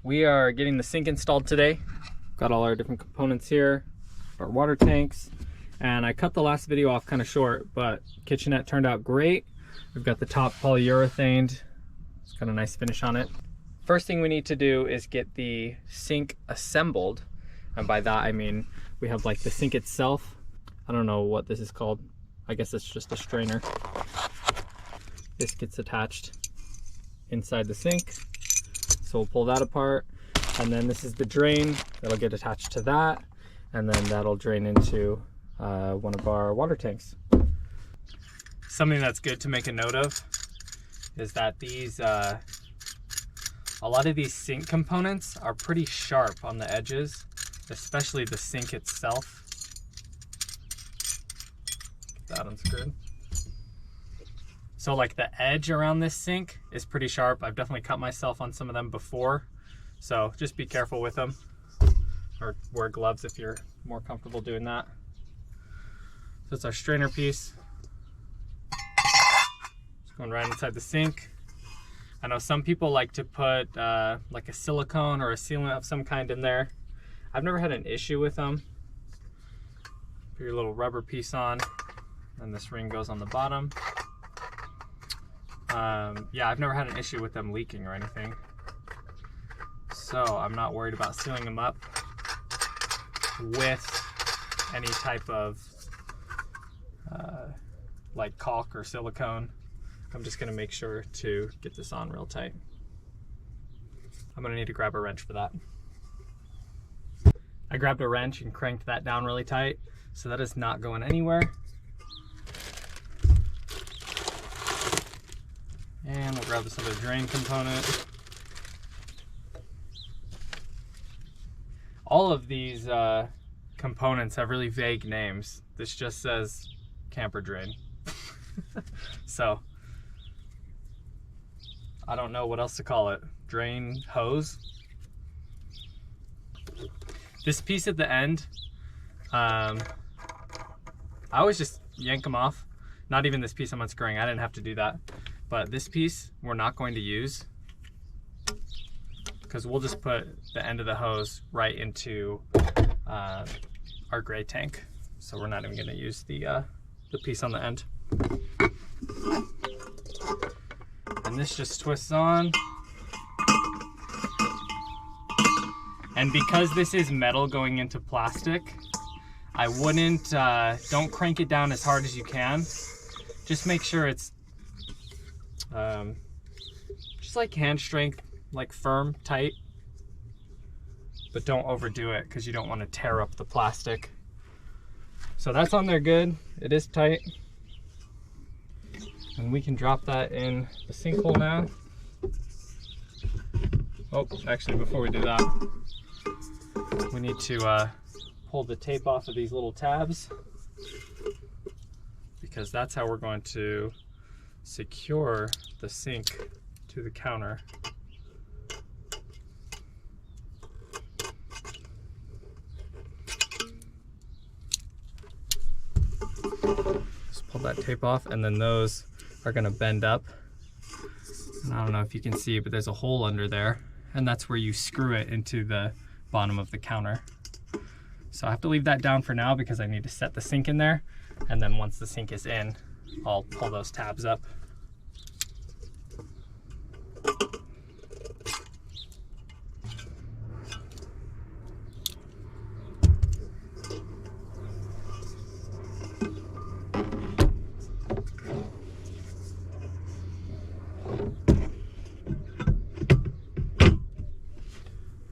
We are getting the sink installed today. Got all our different components here, our water tanks, and I cut the last video off kind of short, but kitchenette turned out great. We've got the top polyurethaned. It's got a nice finish on it. First thing we need to do is get the sink assembled, and by that I mean we have like the sink itself. I don't know what this is called. I guess it's just a strainer. This gets attached inside the sink, so we'll pull that apart, and then this is the drain that'll get attached to that, and then that'll drain into one of our water tanks. Something that's good to make a note of is that these a lot of these sink components are pretty sharp on the edges, especially the sink itself. Get that unscrewed. So like the edge around this sink is pretty sharp. I've definitely cut myself on some of them before. So just be careful with them, or wear gloves if you're more comfortable doing that. So it's our strainer piece. It's going right inside the sink. I know some people like to put like a silicone or a sealant of some kind in there. I've never had an issue with them. Put your little rubber piece on, and this ring goes on the bottom. Yeah, I've never had an issue with them leaking or anything, so I'm not worried about sealing them up with any type of like caulk or silicone. I'm just gonna make sure to get this on real tight. I'm gonna need to grab a wrench for that. I grabbed a wrench and cranked that down really tight, so that is not going anywhere. And we'll grab this other drain component. All of these components have really vague names. This just says camper drain. So I don't know what else to call it. Drain hose. This piece at the end, I always just yank them off. Not even this piece I'm unscrewing. I didn't have to do that. But this piece we're not going to use, because we'll just put the end of the hose right into our gray tank. So we're not even going to use the piece on the end. And this just twists on. And because this is metal going into plastic, I wouldn't, don't crank it down as hard as you can. Just make sure it's just like hand strength, like firm, tight, but don't overdo it because you don't want to tear up the plastic. So that's on there good. It is tight. And we can drop that in the sinkhole now. Oh, actually, before we do that, we need to pull the tape off of these little tabs, because that's how we're going to secure the sink to the counter. Just pull that tape off, and then those are going to bend up. And I don't know if you can see, but there's a hole under there, and that's where you screw it into the bottom of the counter. So I have to leave that down for now because I need to set the sink in there, and then once the sink is in, I'll pull those tabs up.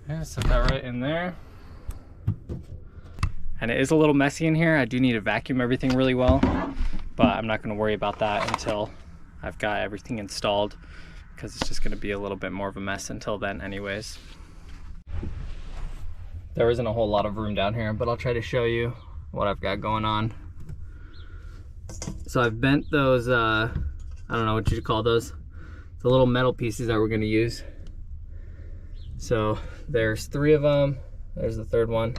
Yeah, set that right in there. And it is a little messy in here. I do need to vacuum everything really well, but I'm not going to worry about that until I've got everything installed, because it's just going to be a little bit more of a mess until then anyways. There isn't a whole lot of room down here, but I'll try to show you what I've got going on. So I've bent those, I don't know what you'd call those, the little metal pieces that we're going to use. So there's 3 of them. There's the 3rd one.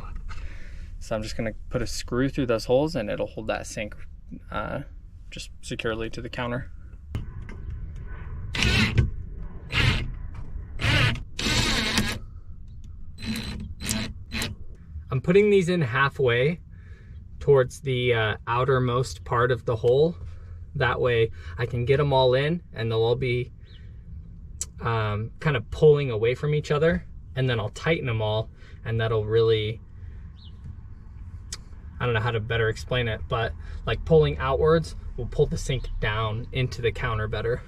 So I'm just gonna put a screw through those holes, and it'll hold that sink just securely to the counter. I'm putting these in halfway towards the outermost part of the hole. That way I can get them all in and they'll all be kind of pulling away from each other, and then I'll tighten them all, and that'll really, I don't know how to better explain it, but like pulling outwards will pull the sink down into the counter better.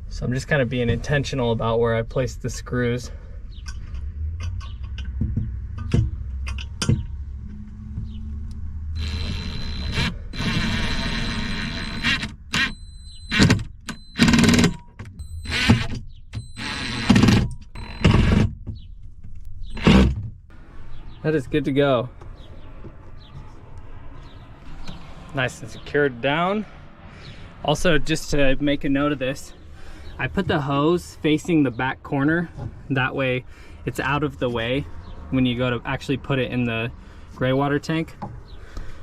So I'm just kind of being intentional about where I place the screws. That is good to go. Nice and secured down. Also, just to make a note of this, I put the hose facing the back corner. That way it's out of the way when you go to actually put it in the gray water tank.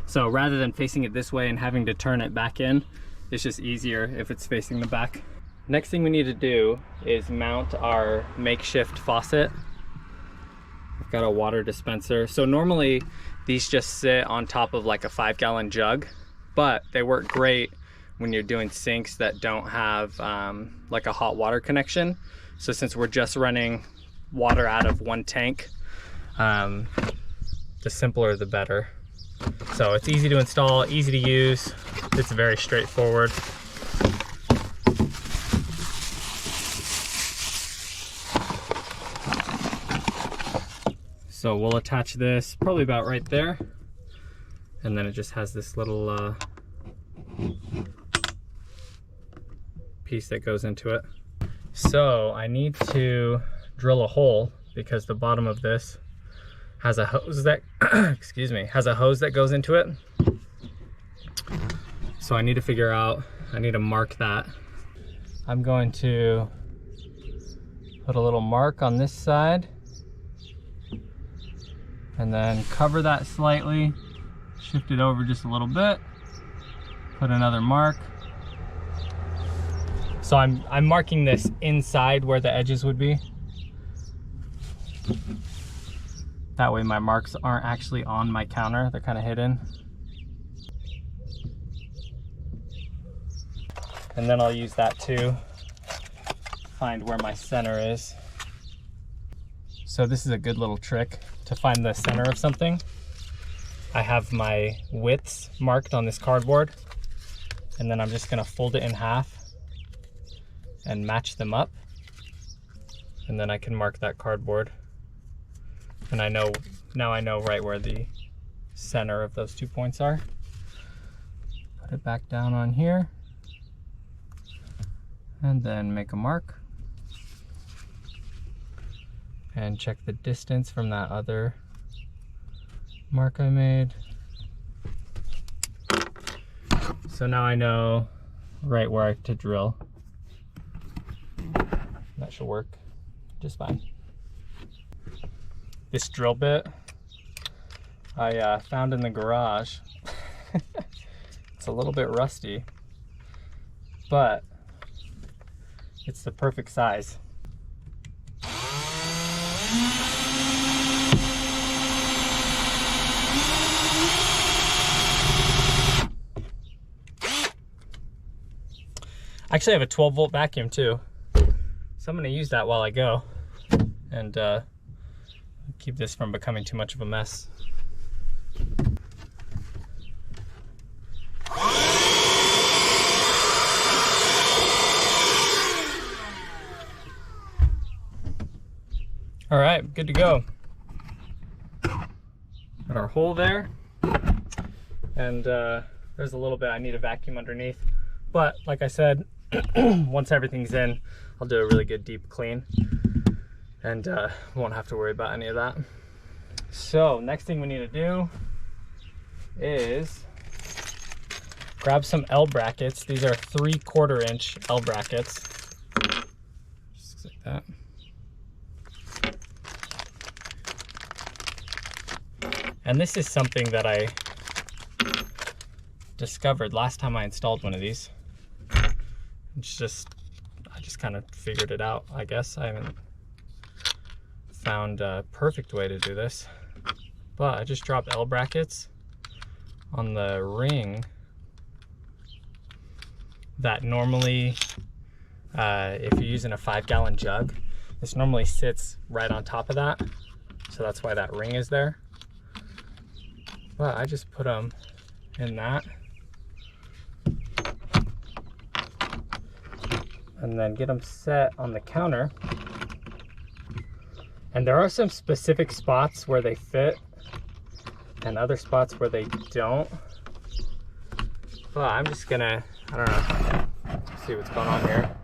So rather than facing it this way and having to turn it back in, it's just easier if it's facing the back. Next thing we need to do is mount our makeshift faucet. I've got a water dispenser. So normally these just sit on top of like a 5-gallon jug, but they work great when you're doing sinks that don't have like a hot water connection. So since we're just running water out of one tank, the simpler the better. So it's easy to install, easy to use. It's very straightforward. So we'll attach this probably about right there. And then it just has this little piece that goes into it. So I need to drill a hole because the bottom of this has a hose that excuse me, has a hose that goes into it. So I need to figure out, I need to mark that. I'm going to put a little mark on this side and then cover that slightly, shift it over just a little bit, put another mark. So I'm marking this inside where the edges would be. That way my marks aren't actually on my counter, they're kind of hidden. And then I'll use that to find where my center is. So this is a good little trick to find the center of something. I have my widths marked on this cardboard, and then I'm just gonna fold it in half and match them up. And then I can mark that cardboard. And now I know right where the center of those 2 points are. Put it back down on here, and then make a mark. And check the distance from that other mark I made. So now I know right where to drill. That should work just fine. This drill bit I found in the garage. It's a little bit rusty, but it's the perfect size. Actually, I have a 12-volt vacuum too, so I'm going to use that while I go and keep this from becoming too much of a mess. All right, good to go. Got our hole there, and there's a little bit I need a vacuum underneath, but like I said, once everything's in, I'll do a really good deep clean and won't have to worry about any of that. So next thing we need to do is grab some L brackets. These are 3/4 inch L brackets, just like that. And this is something that I discovered last time I installed one of these. I just kind of figured it out, I guess. I haven't found a perfect way to do this, but I just dropped L brackets on the ring that normally, if you're using a 5-gallon jug, this normally sits right on top of that. So that's why that ring is there. But I just put them in that. And then get them set on the counter. And there are some specific spots where they fit and other spots where they don't. But I'm just gonna, I don't know, see what's going on here.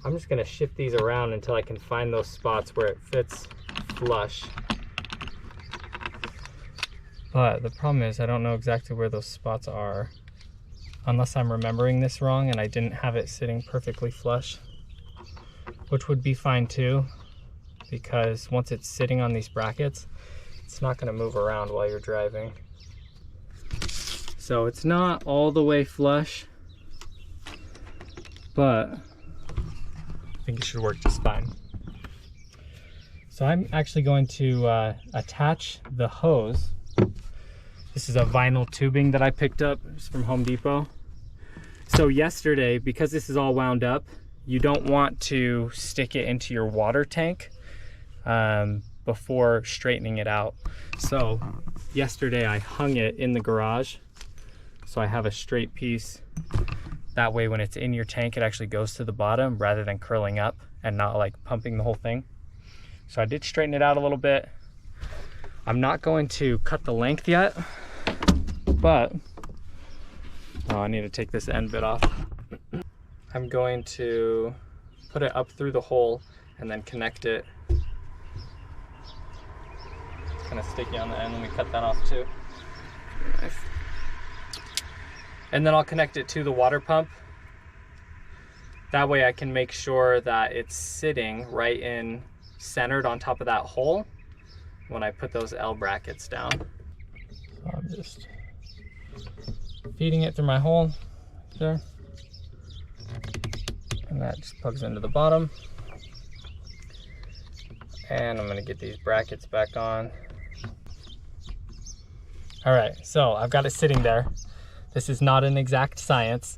I'm just gonna shift these around until I can find those spots where it fits flush. But the problem is I don't know exactly where those spots are, unless I'm remembering this wrong and I didn't have it sitting perfectly flush, which would be fine too, because once it's sitting on these brackets, it's not gonna move around while you're driving. So it's not all the way flush, but I think it should work just fine. So I'm actually going to attach the hose. This is a vinyl tubing that I picked up from Home Depot. So yesterday, because this is all wound up, you don't want to stick it into your water tank before straightening it out. So yesterday I hung it in the garage, so I have a straight piece. That way when it's in your tank, it actually goes to the bottom rather than curling up and not like pumping the whole thing. So I did straighten it out a little bit. I'm not going to cut the length yet, but I need to take this end bit off. I'm going to put it up through the hole and then connect it. It's kind of sticky on the end. Let me cut that off too. Nice. And then I'll connect it to the water pump. That way I can make sure that it's sitting right in centered on top of that hole when I put those L brackets down. So I'm just feeding it through my hole there. And that just plugs into the bottom. And I'm gonna get these brackets back on. All right, so I've got it sitting there. This is not an exact science,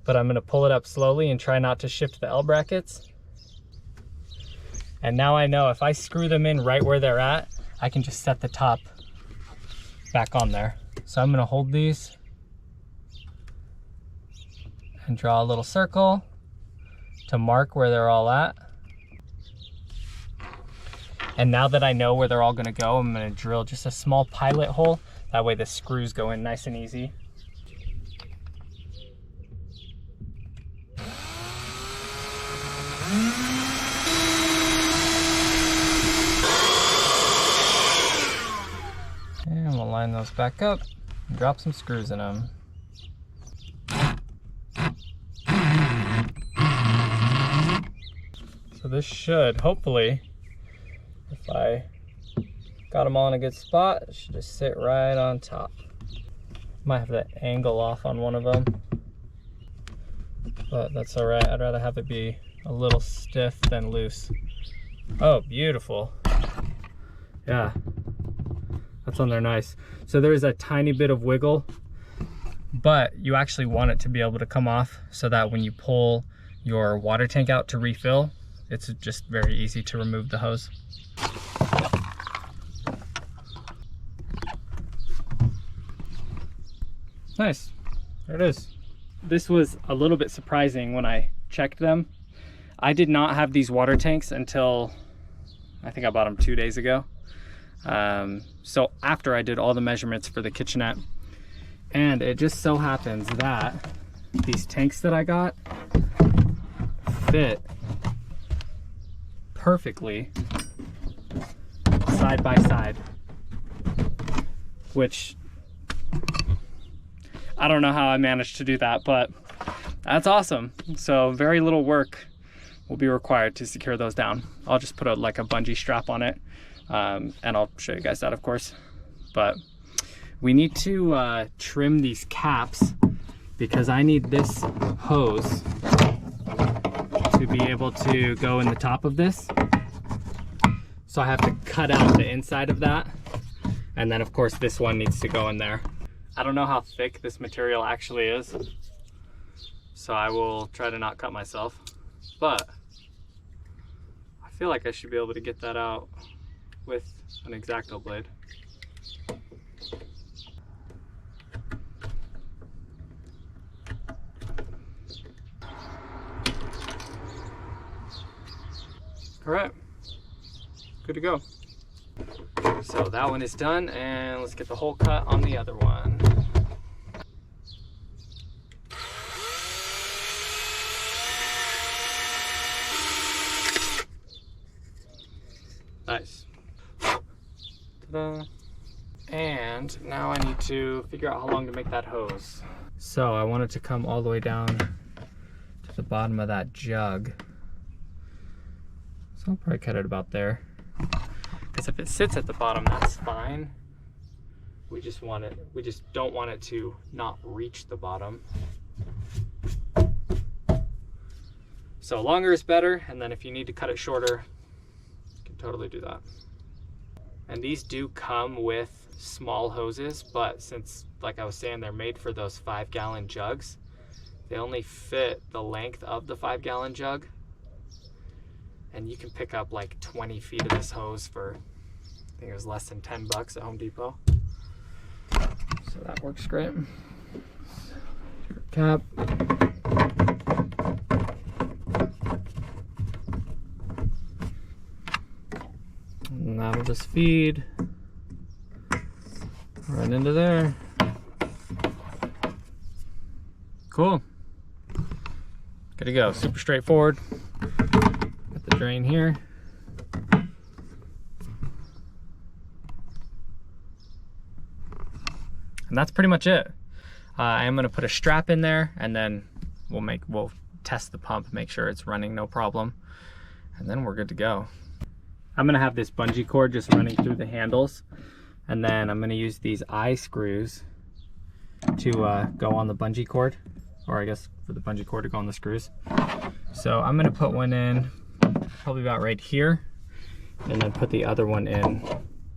but I'm gonna pull it up slowly and try not to shift the L brackets. And now I know if I screw them in right where they're at, I can just set the top back on there. So I'm gonna hold these and draw a little circle to mark where they're all at. And now that I know where they're all gonna go, I'm gonna drill just a small pilot hole. That way the screws go in nice and easy. And we'll line those back up and drop some screws in them. So this should, hopefully, if I got them all in a good spot, it should just sit right on top. Might have that angle off on one of them, but that's all right. I'd rather have it be a little stiff than loose. Oh, beautiful. Yeah, that's on there nice. So there's a tiny bit of wiggle, but you actually want it to be able to come off so that when you pull your water tank out to refill, it's just very easy to remove the hose. Nice, there it is. This was a little bit surprising when I checked them. I did not have these water tanks until, I think I bought them 2 days ago. So after I did all the measurements for the kitchenette, and it just so happens that these tanks that I got fit perfectly side by side, which I don't know how I managed to do that, but that's awesome. So very little work will be required to secure those down. I'll just put like a bungee strap on it, and I'll show you guys that, of course. But we need to trim these caps because I need this hose to be able to go in the top of this. So I have to cut out the inside of that. And then of course this one needs to go in there. I don't know how thick this material actually is, so I will try to not cut myself, but I feel like I should be able to get that out with an X-Acto blade. All right, good to go. So that one is done, and let's get the hole cut on the other one. Nice. Ta-da. And now I need to figure out how long to make that hose. So I want it to come all the way down to the bottom of that jug. So I'll probably cut it about there. Because if it sits at the bottom, that's fine. We just don't want it to not reach the bottom. So longer is better, and then if you need to cut it shorter, you can totally do that. And these do come with small hoses, but since, like I was saying, they're made for those 5-gallon jugs, they only fit the length of the 5-gallon jug. And you can pick up like 20 feet of this hose for, I think it was less than 10 bucks at Home Depot. So that works great. Cap. And that'll just feed right into there. Cool. Good to go. Super straightforward. Drain here. And that's pretty much it. I am going to put a strap in there, and then we'll test the pump, make sure it's running no problem, and then we're good to go. I'm going to have this bungee cord just running through the handles, and then I'm going to use these eye screws to go on the bungee cord, or I guess for the bungee cord to go on the screws. So I'm going to put one in probably about right here, and then put the other one in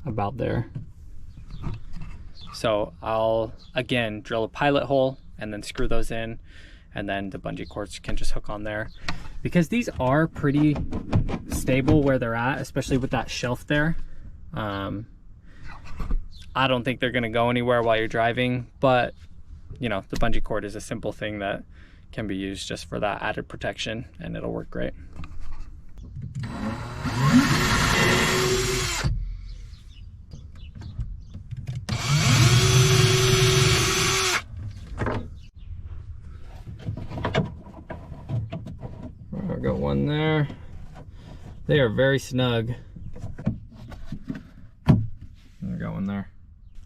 about there. So I'll again drill a pilot hole and then screw those in, and then the bungee cords can just hook on there. Because these are pretty stable where they're at, especially with that shelf there. I don't think they're gonna go anywhere while you're driving, but you know, the bungee cord is a simple thing that can be used just for that added protection, and it'll work great. I got one there. They are very snug. I got one there.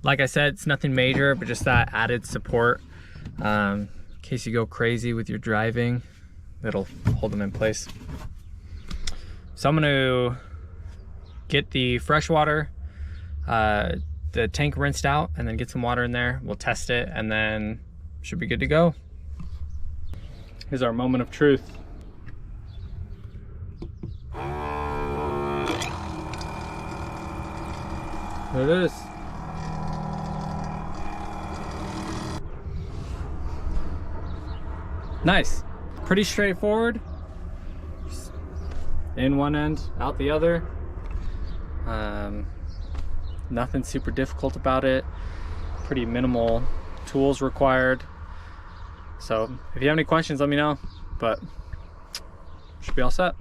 Like I said, it's nothing major, but just that added support. In case you go crazy with your driving, it'll hold them in place. So I'm gonna get the fresh water, the tank rinsed out, and then get some water in there. We'll test it, and then should be good to go. Here's our moment of truth. There it is. Nice. Pretty straightforward. Just in one end, out the other. Nothing super difficult about it. Pretty minimal tools required. So if you have any questions, let me know. But should be all set.